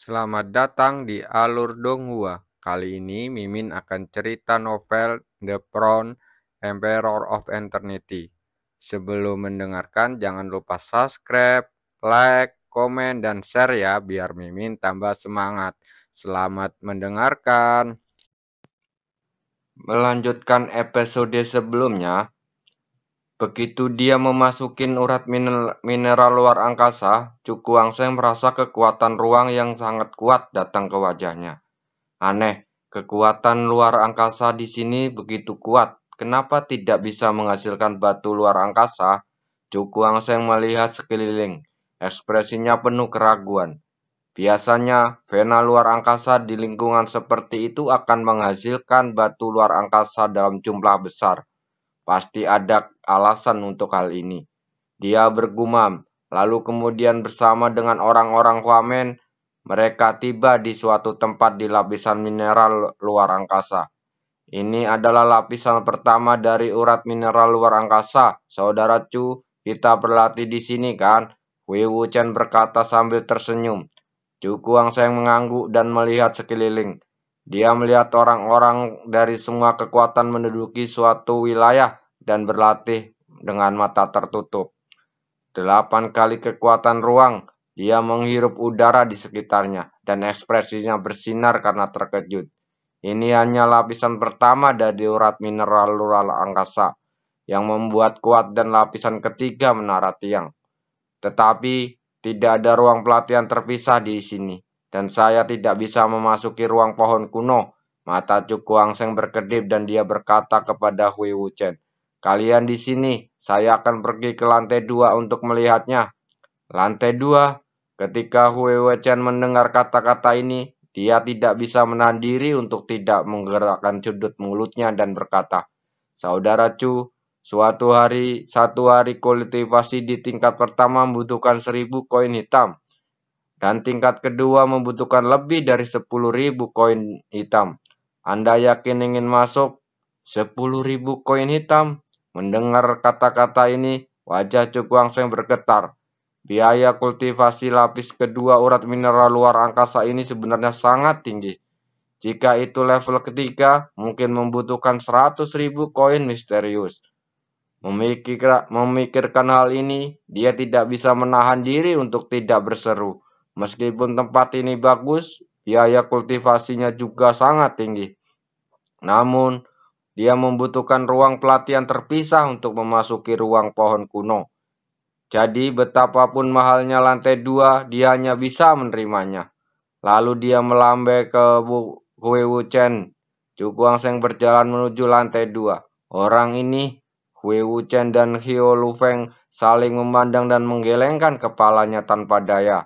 Selamat datang di Alur Donghua. Kali ini Mimin akan cerita novel The Crown, Emperor of Eternity. Sebelum mendengarkan, jangan lupa subscribe, like, komen, dan share ya, biar Mimin tambah semangat. Selamat mendengarkan. Melanjutkan episode sebelumnya, begitu dia memasuki urat mineral luar angkasa, Cuku Wangseng merasa kekuatan ruang yang sangat kuat datang ke wajahnya. Aneh, kekuatan luar angkasa di sini begitu kuat. Kenapa tidak bisa menghasilkan batu luar angkasa? Cuku Wangseng melihat sekeliling. Ekspresinya penuh keraguan. Biasanya, vena luar angkasa di lingkungan seperti itu akan menghasilkan batu luar angkasa dalam jumlah besar. Pasti ada alasan untuk hal ini. Dia bergumam, lalu kemudian bersama dengan orang-orang Huamen, mereka tiba di suatu tempat di lapisan mineral luar angkasa. Ini adalah lapisan pertama dari urat mineral luar angkasa. Saudara Chu, kita berlatih di sini kan? Wei Wuchen berkata sambil tersenyum. Chu Guangsheng mengangguk dan melihat sekeliling. Dia melihat orang-orang dari semua kekuatan menduduki suatu wilayah dan berlatih dengan mata tertutup. 8 kali kekuatan ruang. Dia menghirup udara di sekitarnya dan ekspresinya bersinar karena terkejut. Ini hanya lapisan pertama dari urat mineral luar angkasa yang membuat kuat dan lapisan ketiga menara tiang. Tetapi tidak ada ruang pelatihan terpisah di sini dan saya tidak bisa memasuki ruang pohon kuno. Mata Cuku Wangseng berkedip dan dia berkata kepada Hui Wuchen, "Kalian di sini, saya akan pergi ke lantai 2 untuk melihatnya." Lantai 2. Ketika Hui Wuchen mendengar kata-kata ini, dia tidak bisa menahan diri untuk tidak menggerakkan sudut mulutnya dan berkata, "Saudara Chu, satu hari kultivasi di tingkat pertama membutuhkan 1.000 koin hitam, dan tingkat kedua membutuhkan lebih dari 10.000 koin hitam. Anda yakin ingin masuk? 10.000 koin hitam?" Mendengar kata-kata ini, wajah Cuku Wangseng bergetar. Biaya kultivasi lapis kedua urat mineral luar angkasa ini sebenarnya sangat tinggi. Jika itu level ketiga, mungkin membutuhkan 100.000 koin misterius. Memikirkan hal ini, dia tidak bisa menahan diri untuk tidak berseru. Meskipun tempat ini bagus, biaya kultivasinya juga sangat tinggi. Namun, dia membutuhkan ruang pelatihan terpisah untuk memasuki ruang pohon kuno. Jadi betapapun mahalnya lantai 2, dia hanya bisa menerimanya. Lalu dia melambai ke Hui Wuchen. Cuku Wangseng berjalan menuju lantai 2. Orang ini, Hui Wuchen dan Hio Lufeng, saling memandang dan menggelengkan kepalanya tanpa daya.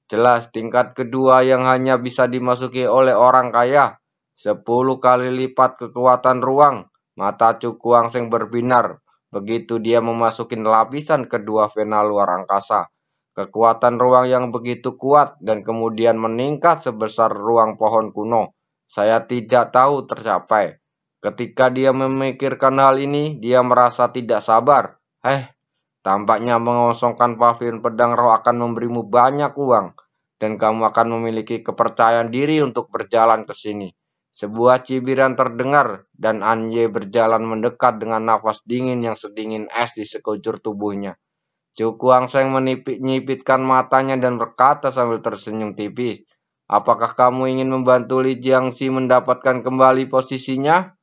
Jelas tingkat kedua yang hanya bisa dimasuki oleh orang kaya. 10 kali lipat kekuatan ruang. Mata Cuku Wangseng berbinar. Begitu dia memasuki lapisan kedua vena luar angkasa. Kekuatan ruang yang begitu kuat dan kemudian meningkat sebesar ruang pohon kuno. Saya tidak tahu tercapai. Ketika dia memikirkan hal ini, dia merasa tidak sabar. Tampaknya mengosongkan pavilion pedang roh akan memberimu banyak uang, dan kamu akan memiliki kepercayaan diri untuk berjalan ke sini. Sebuah cibiran terdengar, dan Anye berjalan mendekat dengan nafas dingin yang sedingin es di sekujur tubuhnya. Cuku Wangseng menyipitkan matanya dan berkata sambil tersenyum tipis, "Apakah kamu ingin membantu Li Jiangxi mendapatkan kembali posisinya?"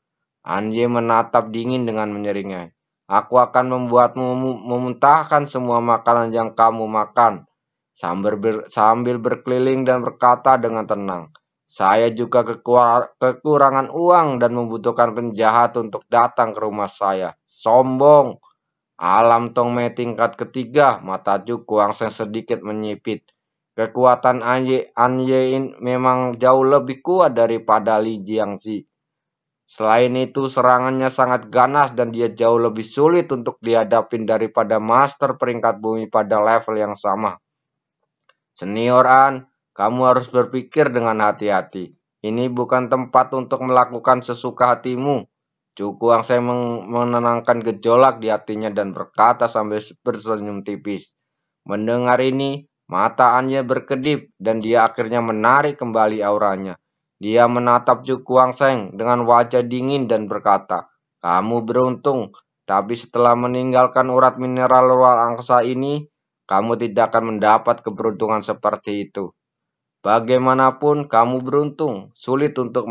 Anye menatap dingin dengan menyeringai. "Aku akan membuatmu memuntahkan semua makanan yang kamu makan." Sambil berkeliling dan berkata dengan tenang, "Saya juga kekurangan uang dan membutuhkan penjahat untuk datang ke rumah saya." Sombong. Alam Tongme tingkat ketiga, mata Cuku Wangseng sedikit menyipit. Kekuatan Anye memang jauh lebih kuat daripada Li Jiangxi. Selain itu, serangannya sangat ganas dan dia jauh lebih sulit untuk dihadapin daripada master peringkat bumi pada level yang sama. Senior An, kamu harus berpikir dengan hati-hati. Ini bukan tempat untuk melakukan sesuka hatimu. Cuku Wangseng menenangkan gejolak di hatinya dan berkata sambil bersenyum tipis. Mendengar ini, Mata Anya berkedip dan dia akhirnya menarik kembali auranya. Dia menatap Chu Kuang-seng dengan wajah dingin dan berkata, "Kamu beruntung, tapi setelah meninggalkan urat mineral luar angkasa ini, kamu tidak akan mendapat keberuntungan seperti itu. Bagaimanapun kamu beruntung, sulit untuk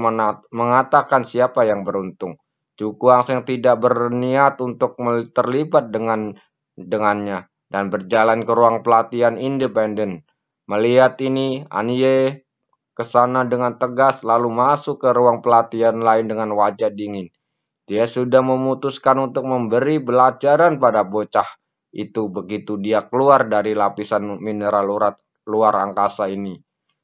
mengatakan siapa yang beruntung." Chu Kuang-seng tidak berniat untuk terlibat dengannya dan berjalan ke ruang pelatihan independen. Melihat ini, Anye ke sana dengan tegas lalu masuk ke ruang pelatihan lain dengan wajah dingin. Dia sudah memutuskan untuk memberi pelajaran pada bocah itu begitu dia keluar dari lapisan mineral luar angkasa ini.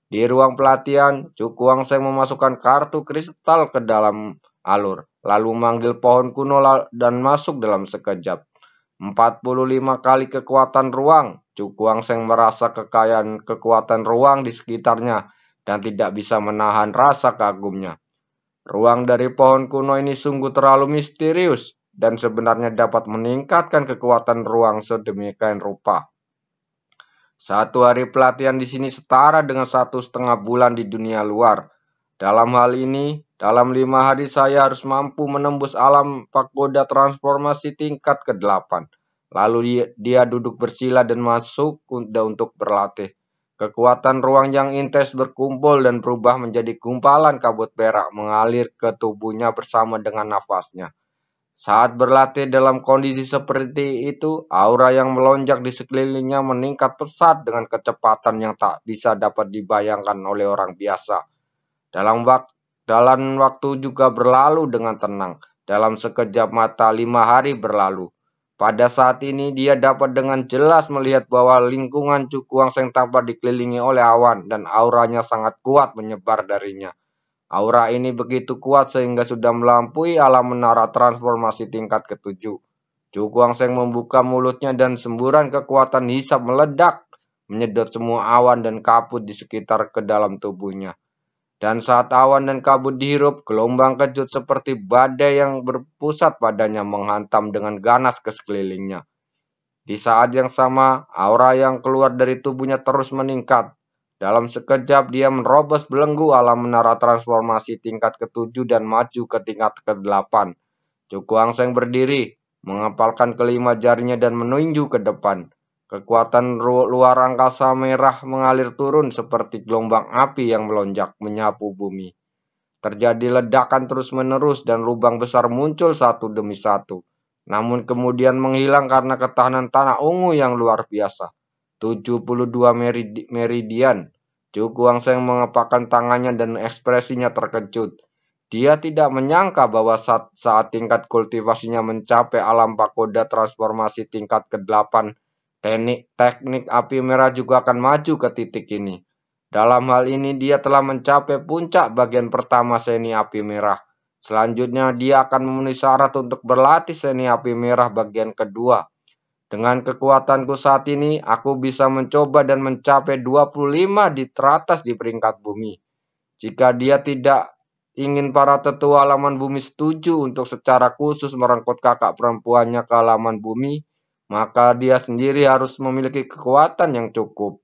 Di ruang pelatihan, Chu Kuang-seng memasukkan kartu kristal ke dalam alur, lalu manggil pohon kuno dan masuk dalam sekejap. 45 kali kekuatan ruang. Chu Kuang-seng merasa kekayaan kekuatan ruang di sekitarnya dan tidak bisa menahan rasa kagumnya. Ruang dari pohon kuno ini sungguh terlalu misterius dan sebenarnya dapat meningkatkan kekuatan ruang sedemikian rupa. 1 hari pelatihan di sini setara dengan 1,5 bulan di dunia luar. Dalam hal ini, dalam 5 hari saya harus mampu menembus alam pagoda transformasi tingkat ke-8. Lalu dia duduk bersila dan masuk untuk berlatih. Kekuatan ruang yang intens berkumpul dan berubah menjadi gumpalan kabut perak mengalir ke tubuhnya bersama dengan nafasnya. Saat berlatih dalam kondisi seperti itu, aura yang melonjak di sekelilingnya meningkat pesat dengan kecepatan yang tak bisa dapat dibayangkan oleh orang biasa. Dalam waktu juga berlalu dengan tenang. Dalam sekejap mata 5 hari berlalu. Pada saat ini dia dapat dengan jelas melihat bahwa lingkungan Chu Kuang-seng tampak dikelilingi oleh awan dan auranya sangat kuat menyebar darinya. Aura ini begitu kuat sehingga sudah melampaui alam menara transformasi tingkat ke-7. Chu Kuang-seng membuka mulutnya dan semburan kekuatan hisap meledak, menyedot semua awan dan kabut di sekitar ke dalam tubuhnya. Dan saat awan dan kabut dihirup, gelombang kejut seperti badai yang berpusat padanya menghantam dengan ganas ke sekelilingnya. Di saat yang sama, aura yang keluar dari tubuhnya terus meningkat. Dalam sekejap dia menerobos belenggu alam menara transformasi tingkat ke-7 dan maju ke tingkat ke-8. Chu Kuang-seng berdiri, mengepalkan kelima jarinya dan menunjuk ke depan. Kekuatan luar angkasa merah mengalir turun seperti gelombang api yang melonjak menyapu bumi. Terjadi ledakan terus-menerus dan lubang besar muncul satu demi satu. Namun kemudian menghilang karena ketahanan tanah ungu yang luar biasa. 72 meridian. Chu Kuang-seng mengepakkan tangannya dan ekspresinya terkejut. Dia tidak menyangka bahwa saat tingkat kultivasinya mencapai alam pagoda transformasi tingkat ke-8, teknik api merah juga akan maju ke titik ini. Dalam hal ini dia telah mencapai puncak bagian pertama seni api merah. Selanjutnya dia akan memenuhi syarat untuk berlatih seni api merah bagian kedua. Dengan kekuatanku saat ini, aku bisa mencoba dan mencapai 25 di teratas di peringkat bumi. Jika dia tidak ingin para tetua halaman bumi setuju untuk secara khusus merengkut kakak perempuannya ke halaman bumi, maka dia sendiri harus memiliki kekuatan yang cukup.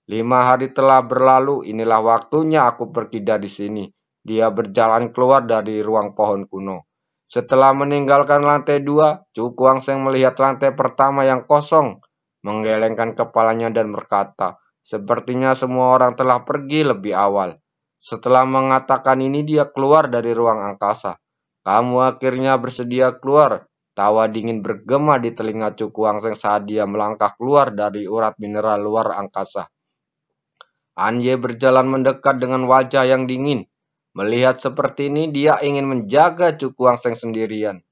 5 hari telah berlalu, inilah waktunya aku pergi dari sini. Dia berjalan keluar dari ruang pohon kuno. Setelah meninggalkan lantai 2, Chu Kuang-seng melihat lantai pertama yang kosong, menggelengkan kepalanya dan berkata, "Sepertinya semua orang telah pergi lebih awal." Setelah mengatakan ini dia keluar dari ruang angkasa. "Kamu akhirnya bersedia keluar." Tawa dingin bergema di telinga Chu Kuang-seng saat dia melangkah keluar dari urat mineral luar angkasa. Anye berjalan mendekat dengan wajah yang dingin. Melihat seperti ini, dia ingin menjaga Chu Kuang-seng sendirian.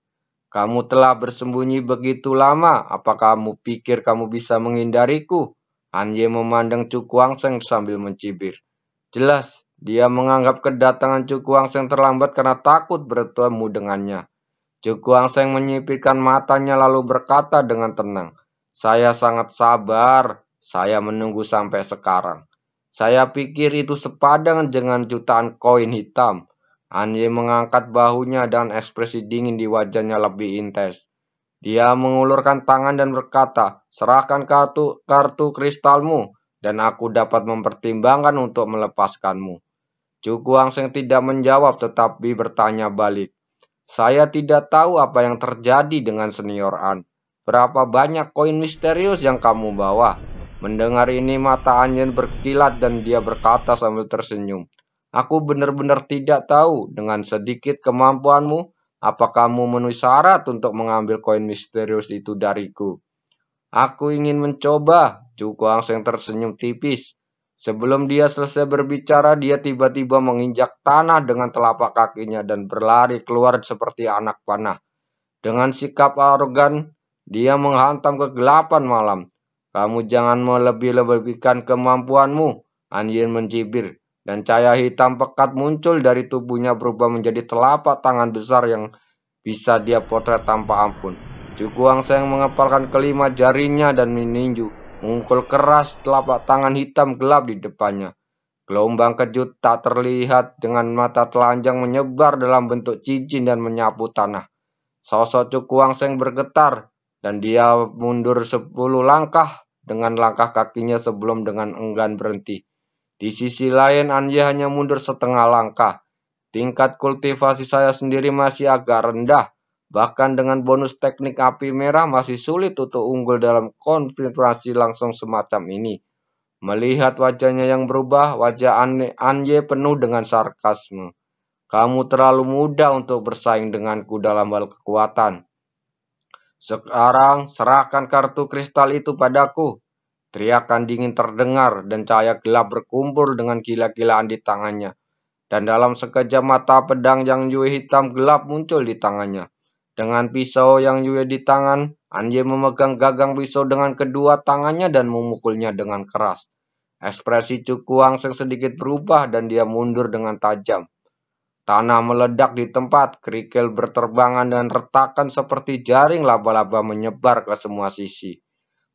"Kamu telah bersembunyi begitu lama, apa kamu pikir kamu bisa menghindariku?" Anye memandang Chu Kuang-seng sambil mencibir. Jelas, dia menganggap kedatangan Chu Kuang-seng terlambat karena takut bertemu dengannya. Chu Kuang-seng menyipitkan matanya lalu berkata dengan tenang, "Saya sangat sabar, saya menunggu sampai sekarang. Saya pikir itu sepadan dengan jutaan koin hitam." Anye mengangkat bahunya dan ekspresi dingin di wajahnya lebih intens. Dia mengulurkan tangan dan berkata, "Serahkan kartu kristalmu." dan aku dapat mempertimbangkan untuk melepaskanmu. Chu Guangsheng tidak menjawab tetapi bertanya balik. Saya tidak tahu apa yang terjadi dengan senior An. Berapa banyak koin misterius yang kamu bawa? Mendengar ini mata Anjen berkilat dan dia berkata sambil tersenyum. Aku benar-benar tidak tahu dengan sedikit kemampuanmu, apa kamu memenuhi syarat untuk mengambil koin misterius itu dariku? Aku ingin mencoba. Chu Guangsheng tersenyum tipis. Sebelum dia selesai berbicara, dia tiba-tiba menginjak tanah dengan telapak kakinya dan berlari keluar seperti anak panah. Dengan sikap arogan, dia menghantam kegelapan malam. Kamu jangan melebih-lebihkan kemampuanmu, An Yin mencibir. Dan cahaya hitam pekat muncul dari tubuhnya berubah menjadi telapak tangan besar yang bisa dia potret tanpa ampun. Chu Guangsheng mengepalkan kelima jarinya dan meninju, memukul keras telapak tangan hitam gelap di depannya. Gelombang kejut tak terlihat dengan mata telanjang menyebar dalam bentuk cincin dan menyapu tanah. Sosok Chu Guangsheng bergetar dan dia mundur 10 langkah dengan langkah kakinya sebelum dengan enggan berhenti. Di sisi lain, Anye hanya mundur setengah langkah. Tingkat kultivasi saya sendiri masih agak rendah. Bahkan dengan bonus teknik api merah masih sulit untuk unggul dalam konfigurasi langsung semacam ini. Melihat wajahnya yang berubah, wajah Anye penuh dengan sarkasme. Kamu terlalu muda untuk bersaing denganku dalam hal kekuatan. Sekarang serahkan kartu kristal itu padaku. Teriakan dingin terdengar dan cahaya gelap berkumpul dengan gila-gilaan di tangannya. Dan dalam sekejap mata pedang yang Yue hitam gelap muncul di tangannya. Dengan pisau yang Yue di tangan, Anye memegang gagang pisau dengan kedua tangannya dan memukulnya dengan keras. Ekspresi Chu Guangsheng sedikit berubah dan dia mundur dengan tajam. Tanah meledak di tempat, kerikil berterbangan dan retakan seperti jaring laba-laba menyebar ke semua sisi.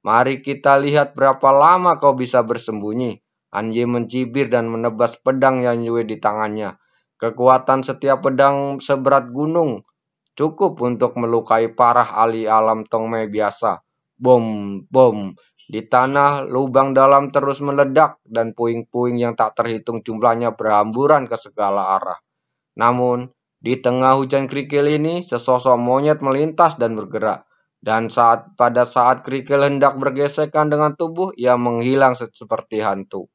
Mari kita lihat berapa lama kau bisa bersembunyi. Anye mencibir dan menebas pedang yang Yue di tangannya. Kekuatan setiap pedang seberat gunung, cukup untuk melukai parah ahli alam Tongmei biasa. Bom, bom. Di tanah, lubang dalam terus meledak dan puing-puing yang tak terhitung jumlahnya berhamburan ke segala arah. Namun, di tengah hujan kerikil ini, sesosok monyet melintas dan bergerak. Dan pada saat kerikil hendak bergesekan dengan tubuh, ia menghilang seperti hantu.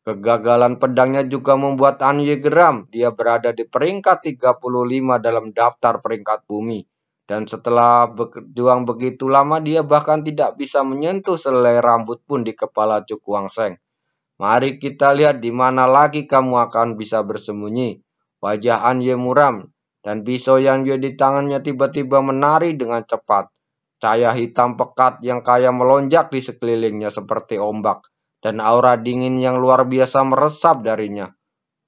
Kegagalan pedangnya juga membuat Anye geram. Dia berada di peringkat 35 dalam daftar peringkat bumi. Dan setelah berjuang begitu lama, dia bahkan tidak bisa menyentuh selai rambut pun di kepala Chu Guangsheng. Mari kita lihat di mana lagi kamu akan bisa bersembunyi. Wajah Anye muram, dan pisau yang Yue di tangannya tiba-tiba menari dengan cepat. Cahaya hitam pekat yang kaya melonjak di sekelilingnya seperti ombak, dan aura dingin yang luar biasa meresap darinya.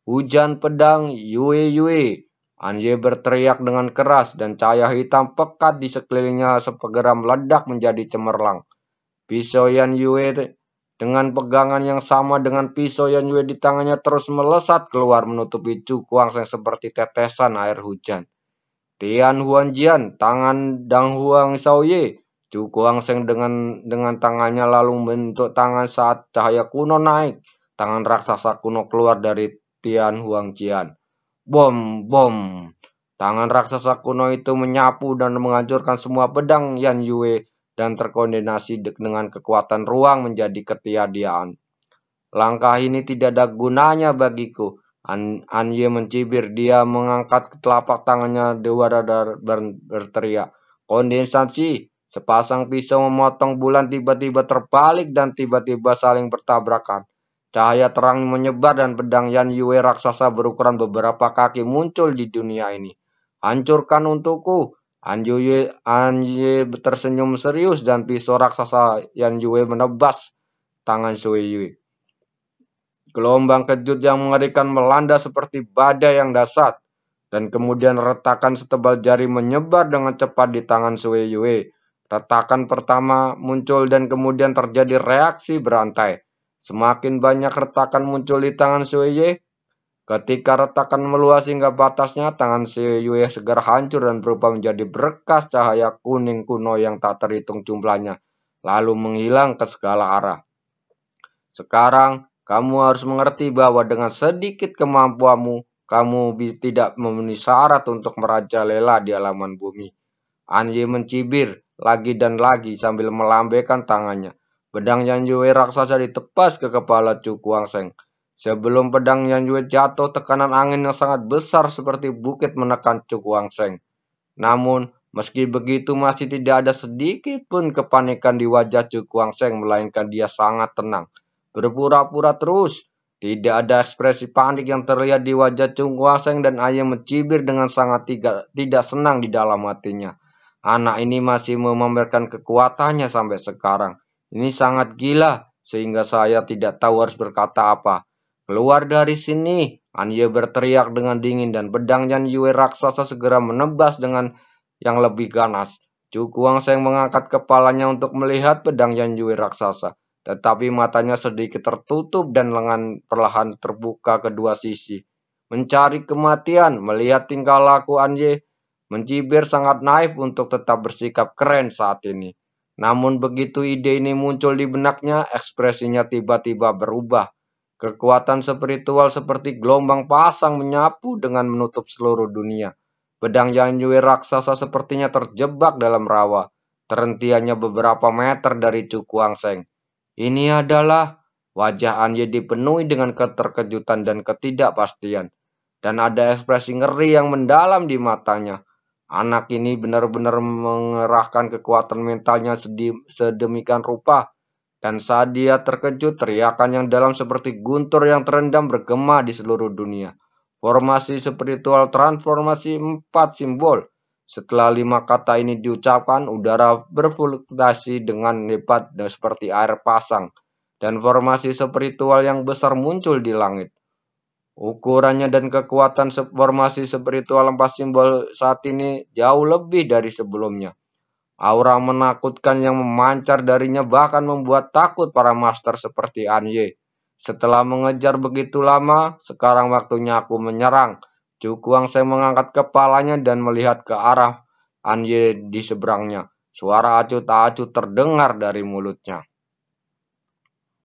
Hujan pedang, Yue Yue. Anye berteriak dengan keras dan cahaya hitam pekat di sekelilingnya segera meledak menjadi cemerlang. Pisau yang Yue dengan pegangan yang sama dengan pisau yang Yue di tangannya terus melesat keluar menutupi Chu Guangsheng seperti tetesan air hujan. Tian Huanjian, tangan Dang Huang Xiaoye. Chu Guangsheng dengan tangannya lalu membentuk tangan saat cahaya kuno naik. Tangan raksasa kuno keluar dari Tian Huangjian. Bom, bom. Tangan raksasa kuno itu menyapu dan menghancurkan semua pedang Yan Yue dan terkoordinasi dengan kekuatan ruang menjadi ketiadaan. Langkah ini tidak ada gunanya bagiku. Anye mencibir, dia mengangkat telapak tangannya dewasa dan berteriak. Kondensasi, sepasang pisau memotong bulan tiba-tiba terbalik dan tiba-tiba saling bertabrakan. Cahaya terang menyebar dan pedang Yan Yue raksasa berukuran beberapa kaki muncul di dunia ini. Hancurkan untukku. Anye tersenyum serius dan pisau raksasa Yan Yue menebas tangan Sui Yue. Gelombang kejut yang mengerikan melanda seperti badai yang dahsyat, dan kemudian retakan setebal jari menyebar dengan cepat di tangan Sui Yue. Retakan pertama muncul dan kemudian terjadi reaksi berantai. Semakin banyak retakan muncul di tangan Sui Yue. Ketika retakan meluas hingga batasnya, tangan Sui Yue segera hancur dan berubah menjadi berkas cahaya kuning kuno yang tak terhitung jumlahnya, lalu menghilang ke segala arah. Sekarang, kamu harus mengerti bahwa dengan sedikit kemampuanmu, kamu tidak memenuhi syarat untuk merajalela di halaman bumi. Anji mencibir lagi dan lagi sambil melambaikan tangannya. Pedang Yanjue raksasa ditepas ke kepala Chu Kuangseng. Sebelum pedang Yanjue jatuh, tekanan angin yang sangat besar seperti bukit menekan Chu Kuangseng. Namun, meski begitu masih tidak ada sedikit pun kepanikan di wajah Chu Kuangseng, melainkan dia sangat tenang. Berpura-pura terus. Tidak ada ekspresi panik yang terlihat di wajah Chu Kuangseng dan Aye mencibir dengan sangat tidak senang di dalam hatinya. Anak ini masih memamerkan kekuatannya sampai sekarang. Ini sangat gila, sehingga saya tidak tahu harus berkata apa. Keluar dari sini, Anye berteriak dengan dingin dan pedang Yanyue raksasa segera menebas dengan yang lebih ganas. Chu Kuangseng mengangkat kepalanya untuk melihat pedang Yanyue raksasa, tetapi matanya sedikit tertutup dan lengan perlahan terbuka kedua sisi. Mencari kematian, melihat tingkah laku Anye, mencibir sangat naif untuk tetap bersikap keren saat ini. Namun begitu ide ini muncul di benaknya, ekspresinya tiba-tiba berubah. Kekuatan spiritual seperti gelombang pasang menyapu dengan menutup seluruh dunia. Pedang Yanyue raksasa sepertinya terjebak dalam rawa, terhentiannya beberapa meter dari Chu Kuangseng. Ini adalah wajah Anye dipenuhi dengan keterkejutan dan ketidakpastian, dan ada ekspresi ngeri yang mendalam di matanya. Anak ini benar-benar mengerahkan kekuatan mentalnya sedemikian rupa, dan saat dia terkejut, teriakan yang dalam seperti guntur yang terendam bergema di seluruh dunia. Formasi spiritual transformasi 4 simbol. Setelah 5 kata ini diucapkan, udara berfluktuasi dengan hebat dan seperti air pasang. Dan formasi spiritual yang besar muncul di langit. Ukurannya dan kekuatan formasi spiritual 4 simbol saat ini jauh lebih dari sebelumnya. Aura menakutkan yang memancar darinya bahkan membuat takut para master seperti Anye. Setelah mengejar begitu lama, sekarang waktunya aku menyerang. Chu Kuangseng mengangkat kepalanya dan melihat ke arah Anye di seberangnya. Suara acut-acut terdengar dari mulutnya.